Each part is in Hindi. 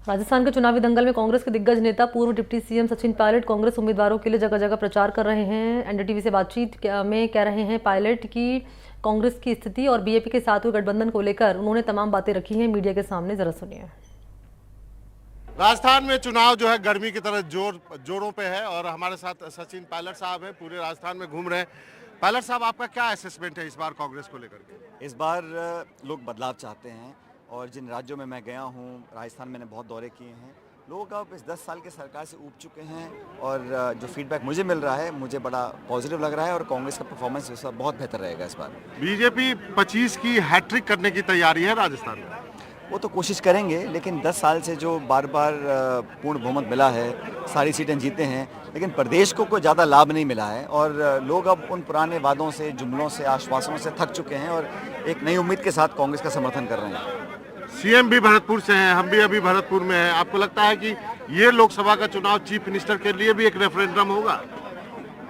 राजस्थान के चुनावी दंगल में कांग्रेस के दिग्गज नेता पूर्व डिप्टी सीएम सचिन पायलट कांग्रेस उम्मीदवारों के लिए जगह जगह प्रचार कर रहे हैं। एनडीटीवी से बातचीत में कह रहे हैं पायलट की कांग्रेस की स्थिति और बीजेपी के साथ हुए गठबंधन को लेकर उन्होंने तमाम बातें रखी हैं मीडिया के सामने। जरा सुनिए। राजस्थान में चुनाव जो है गर्मी की तरह जोरों पे है और हमारे साथ सचिन पायलट साहब हैं, पूरे राजस्थान में घूम रहे हैं। पायलट साहब, आपका क्या असेसमेंट है इस बार कांग्रेस को लेकर के? इस बार लोग बदलाव चाहते हैं और जिन राज्यों में मैं गया हूँ, राजस्थान मैंने बहुत दौरे किए हैं, लोग अब इस 10 साल के सरकार से ऊब चुके हैं और जो फीडबैक मुझे मिल रहा है मुझे बड़ा पॉजिटिव लग रहा है और कांग्रेस का परफॉर्मेंस इस बार बहुत बेहतर रहेगा। इस बार बीजेपी 25 की हैट्रिक करने की तैयारी है राजस्थान में। वो तो कोशिश करेंगे, लेकिन 10 साल से जो बार बार पूर्ण बहुमत मिला है, सारी सीटें जीते हैं, लेकिन प्रदेश को कोई ज़्यादा लाभ नहीं मिला है और लोग अब उन पुराने वादों से, जुमलों से, आश्वासनों से थक चुके हैं और एक नई उम्मीद के साथ कांग्रेस का समर्थन कर रहे हैं। सीएम भी भरतपुर से हैं, हम भी अभी भरतपुर में हैं। आपको लगता है कि ये लोकसभा का चुनाव चीफ मिनिस्टर के लिए भी एक रेफरेंडम होगा?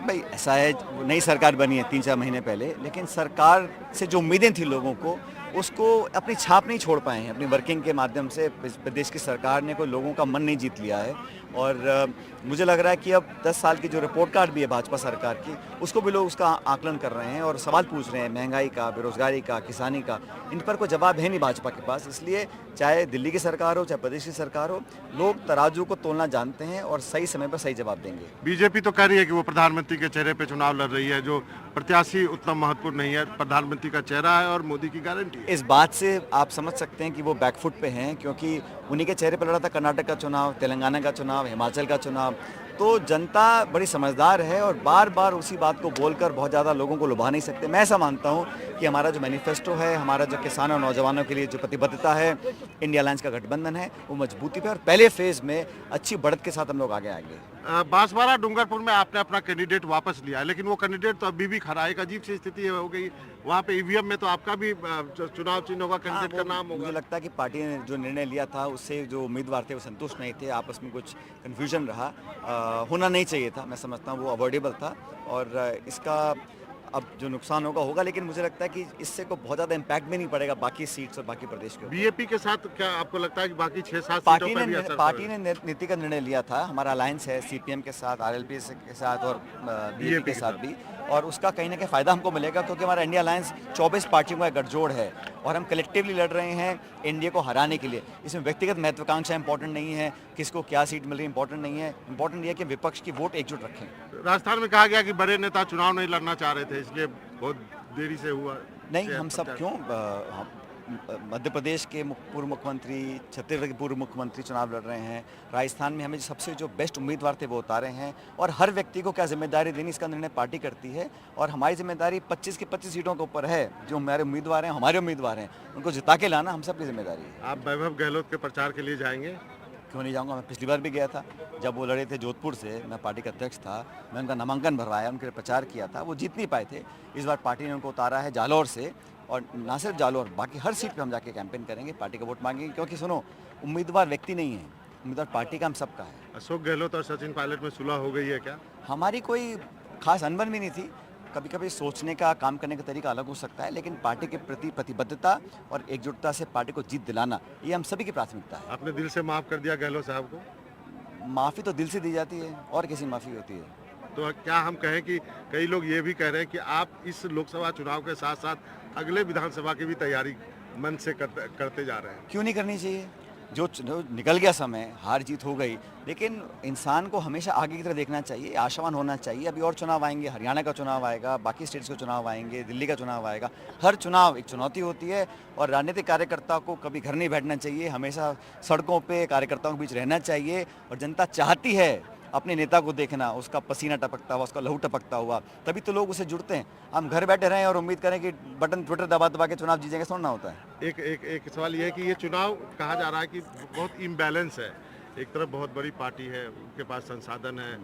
भाई ऐसा है, नई सरकार बनी है 3-4 महीने पहले, लेकिन सरकार से जो उम्मीदें थी लोगों को, उसको अपनी छाप नहीं छोड़ पाए हैं। अपनी वर्किंग के माध्यम से प्रदेश की सरकार ने कोई लोगों का मन नहीं जीत लिया है और मुझे लग रहा है कि अब 10 साल की जो रिपोर्ट कार्ड भी है भाजपा सरकार की, उसको भी लोग उसका आकलन कर रहे हैं और सवाल पूछ रहे हैं महंगाई का, बेरोजगारी का, किसानी का। इन पर कोई जवाब है नहीं भाजपा के पास, इसलिए चाहे दिल्ली की सरकार हो, चाहे प्रदेश की सरकार हो, लोग तराजू को तोलना जानते हैं और सही समय पर सही जवाब देंगे। बीजेपी तो कह रही है कि वो प्रधानमंत्री के चेहरे पे चुनाव लड़ रही है, जो प्रत्याशी उतना महत्वपूर्ण नहीं है, प्रधानमंत्री का चेहरा है और मोदी की गारंटी। इस बात से आप समझ सकते हैं कि वो बैकफुट पे हैं, क्योंकि उन्हीं के चेहरे पर लड़ा था कर्नाटक का चुनाव, तेलंगाना का चुनाव, हिमाचल का चुनाव। तो जनता बड़ी समझदार है और बार बार उसी बात को बोलकर बहुत ज़्यादा लोगों को लुभा नहीं सकते। मैं ऐसा मानता हूँ कि हमारा जो मैनिफेस्टो है, हमारा जो किसानों और नौजवानों के लिए जो प्रतिबद्धता है, इंडिया अलायंस का गठबंधन है, वो मजबूती पे और पहले फेज में अच्छी बढ़त के साथ हम लोग आगे आएंगे। बांसवाड़ा डूंगरपुर में आपने अपना कैंडिडेट वापस लिया, लेकिन वो कैंडिडेट तो अभी भी खड़ा है। एक अजीब सी स्थिति हो गई वहाँ पे। ईवीएम में तो आपका भी चुनाव चिन्ह होगा, कैंडिडेट का नाम होगा। मुझे लगता है कि पार्टी ने जो निर्णय लिया था उससे जो उम्मीदवार थे वो संतुष्ट नहीं थे, आपस में कुछ कन्फ्यूजन रहा, होना नहीं चाहिए था। मैं समझता हूँ वो अवॉइडेबल था और इसका अब जो नुकसान होगा होगा, लेकिन मुझे लगता है कि इससे कोई बहुत ज़्यादा इम्पैक्ट भी नहीं पड़ेगा बाकी सीट्स और बाकी प्रदेश के। बीजेपी के साथ क्या आपको लगता है कि बाकी 6-7 सीटों पर भी असर पार्टी ने नीति का निर्णय लिया था। हमारा अलायंस है सीपीएम के साथ, आरएलपी के साथ और बीजेपी के साथ भी, और उसका कहीं ना कहीं फ़ायदा हमको मिलेगा, क्योंकि हमारा इंडिया अलायंस 24 पार्टियों का गठजोड़ है और हम कलेक्टिवली लड़ रहे हैं एनडीए को हराने के लिए। इसमें व्यक्तिगत महत्वाकांक्षा इंपॉर्टेंट नहीं है, किसको क्या सीट मिल रही इंपॉर्टेंट नहीं है, इंपॉर्टेंट ये है कि विपक्ष की वोट एकजुट रखें। राजस्थान में कहा गया कि बड़े नेता चुनाव नहीं लड़ना चाह रहे थे, इसलिए बहुत देरी से हुआ। नहीं, हम सब क्यों, मध्य प्रदेश के पूर्व मुख्यमंत्री, छत्तीसगढ़ के पूर्व मुख्यमंत्री चुनाव लड़ रहे हैं। राजस्थान में हमें सबसे जो बेस्ट उम्मीदवार थे वो उतारे हैं और हर व्यक्ति को क्या जिम्मेदारी देनी, इसका निर्णय पार्टी करती है और हमारी जिम्मेदारी 25 की 25 सीटों के ऊपर है। जो हमारे उम्मीदवार हैं, हमारे उम्मीदवार हैं, उनको जिता के लाना हम सबकी जिम्मेदारी है। आप वैभव गहलोत के प्रचार के लिए जाएंगे? क्यों नहीं जाऊंगा, मैं पिछली बार भी गया था जब वो लड़े थे जोधपुर से, मैं पार्टी का अध्यक्ष था, मैं उनका नामांकन भरवाया, उनके लिए प्रचार किया था, वो जीत नहीं पाए थे। इस बार पार्टी ने उनको उतारा है जालौर से और ना सिर्फ जालौर, बाकी हर सीट पे हम जाके कैंपेन करेंगे, पार्टी का वोट मांगेंगे, क्योंकि सुनो, उम्मीदवार व्यक्ति नहीं है, उम्मीदवार पार्टी का हम सबका है। अशोक गहलोत और सचिन पायलट में सुलह हो गई है क्या? हमारी कोई खास अनबन भी नहीं थी। कभी कभी सोचने का, काम करने का तरीका अलग हो सकता है, लेकिन पार्टी के प्रति प्रतिबद्धता और एकजुटता से पार्टी को जीत दिलाना, ये हम सभी की प्राथमिकता है। आपने दिल से माफ कर दिया गहलोत साहब को? माफ़ी तो दिल से दी जाती है और किसी माफ़ी होती है। तो क्या हम कहें कि कई लोग ये भी कह रहे हैं कि आप इस लोकसभा चुनाव के साथ साथ अगले विधानसभा की भी तैयारी मन से करते जा रहे हैं? क्यों नहीं करनी चाहिए? जो निकल गया समय, हार जीत हो गई, लेकिन इंसान को हमेशा आगे की तरफ देखना चाहिए, आशावान होना चाहिए। अभी और चुनाव आएंगे, हरियाणा का चुनाव आएगा, बाकी स्टेट्स के चुनाव आएंगे, दिल्ली का चुनाव आएगा। हर चुनाव एक चुनौती होती है और राजनीतिक कार्यकर्ता को कभी घर नहीं बैठना चाहिए, हमेशा सड़कों पे कार्यकर्ताओं के बीच रहना चाहिए और जनता चाहती है अपने नेता को देखना, उसका पसीना टपकता हुआ, उसका लहू टपकता हुआ, तभी तो लोग उसे जुड़ते हैं। हम घर बैठे रहें और उम्मीद करें कि बटन ट्विटर दबा दबा के चुनाव जीतेंगे, थोड़ा ना होता है। एक सवाल ये है कि ये चुनाव कहा जा रहा है कि बहुत इम्बैलेंस है। एक तरफ बहुत बड़ी पार्टी है, उनके पास संसाधन है,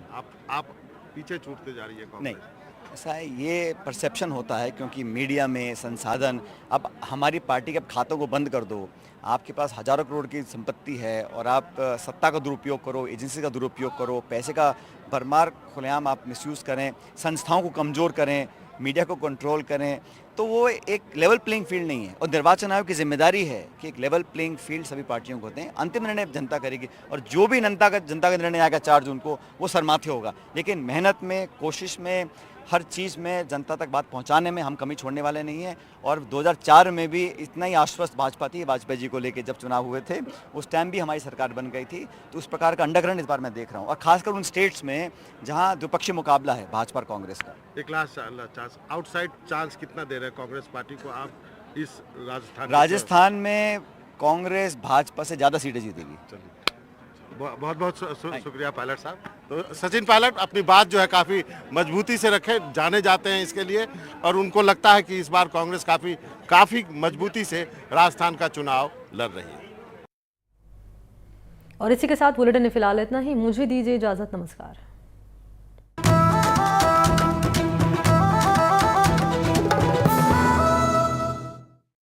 आप पीछे छूटते जा रही है कांग्रेस। नहीं, ऐसा है, ये परसेप्शन होता है, क्योंकि मीडिया में संसाधन, अब हमारी पार्टी के खातों को बंद कर दो, आपके पास हजारों करोड़ की संपत्ति है और आप सत्ता का दुरुपयोग करो, एजेंसी का दुरुपयोग करो, पैसे का भरमार खुलेआम आप मिसयूज़ करें, संस्थाओं को कमज़ोर करें, मीडिया को कंट्रोल करें, तो वो एक लेवल प्लेइंग फील्ड नहीं है। और निर्वाचन आयोग की जिम्मेदारी है कि एक लेवल प्लेइंग फील्ड सभी पार्टियों को होते हैं। अंतिम निर्णय जनता करेगी, और जो भी जनता का निर्णय आएगा 4 जून को, वो सरमाथे होगा। लेकिन मेहनत में, कोशिश में, हर चीज़ में जनता तक बात पहुंचाने में हम कमी छोड़ने वाले नहीं हैं। और 2004 में भी इतना ही आश्वस्त भाजपा थी वाजपेयी जी को लेकर, जब चुनाव हुए थे उस टाइम भी हमारी सरकार बन गई थी। तो उस प्रकार का अंडरकरंट इस बार मैं देख रहा हूँ, और खासकर उन स्टेट्स में जहाँ द्विपक्षीय मुकाबला है भाजपा और कांग्रेस का। एक लास्ट चांस, आउटसाइड चांस कितना दे रहे हैं कांग्रेस पार्टी को आप इस राजस्थान में कांग्रेस भाजपा से ज़्यादा सीटें जीतेगी। चलिए, बहुत बहुत शुक्रिया पायलट साहब। तो सचिन पायलट अपनी बात जो है काफ़ी मजबूती से रखे, जाने जाते हैं इसके लिए, और उनको लगता है कि इस बार कांग्रेस काफ़ी मजबूती से राजस्थान का चुनाव लड़ रही है। और इसी के साथ बुलेटिन में फिलहाल इतना ही। मुझे दीजिए इजाज़त। नमस्कार।